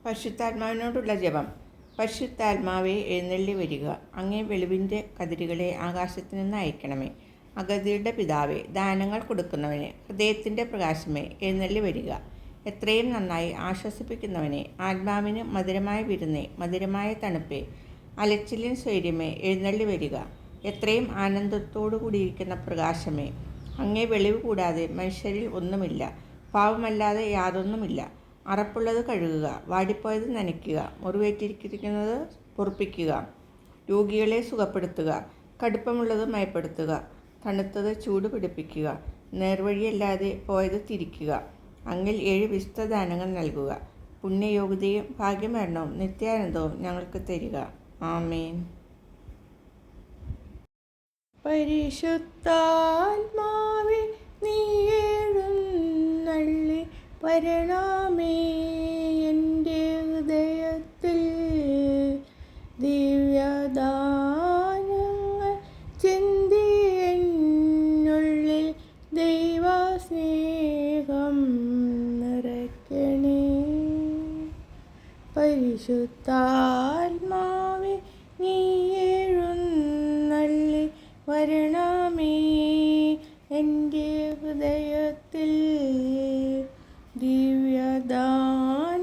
പരിശുദ്ധാത്മാവിനോടുള്ള ജപം. പരിശുദ്ധാത്മാവെ എഴുന്നള്ളി വരിക. അങ്ങേ വെളിവിൻ്റെ കതിരുകളെ ആകാശത്തു നിന്ന് അയക്കണമേ. അഗതിയുടെ പിതാവേ, ദാനങ്ങൾ കൊടുക്കുന്നവനെ, ഹൃദയത്തിൻ്റെ പ്രകാശമേ, എഴുന്നള്ളി വരിക. എത്രയും നന്നായി ആശ്വസിപ്പിക്കുന്നവനെ, ആത്മാവിന് മധുരമായ വിരുന്നേ, മധുരമായ തണുപ്പേ, അലച്ചിലിൻ സ്വൈര്യമേ, എഴുന്നള്ളി വരിക. എത്രയും ആനന്ദത്തോടു കൂടിയിരിക്കുന്ന പ്രകാശമേ, അങ്ങേ വെളിവ് കൂടാതെ മനുഷ്യരിൽ ഒന്നുമില്ല, പാവമല്ലാതെ യാതൊന്നുമില്ല. അറപ്പുള്ളത് കഴുകുക, വാടിപ്പോയത് നനയ്ക്കുക, മുറിവേറ്റിരിക്കുന്നത് പൊറുപ്പിക്കുക, രോഗികളെ സുഖപ്പെടുത്തുക, കടുപ്പമുള്ളത് മയപ്പെടുത്തുക, തണുത്തത് ചൂട് പിടിപ്പിക്കുക, നേർവഴിയല്ലാതെ പോയത് തിരിക്കുക. അങ്ങിൽ 7 വിശുദ്ധ ദാനങ്ങൾ നൽകുക. പുണ്യയോഗ്യതയും ഭാഗ്യമരണവും നിത്യാനന്ദവും ഞങ്ങൾക്ക് തരിക. ആമേൻ. പരിശുദ്ധാത്മാവേ, നീ എഴുന്നള്ളി വരണമേ. എൻ്റെ ഹൃദയത്തിൽ ദിവ്യദാനങ്ങൾ ചിന്തി എന്നുള്ളിൽ ദൈവസ്നേഹം നിറയ്ക്കണേ. പരിശുദ്ധാത്മാവേ, നീ എഴുന്നള്ളി വരണമേ. എൻ്റെ ഹൃദയത്തിൽ ദിവ്യദാനങ്ങൾ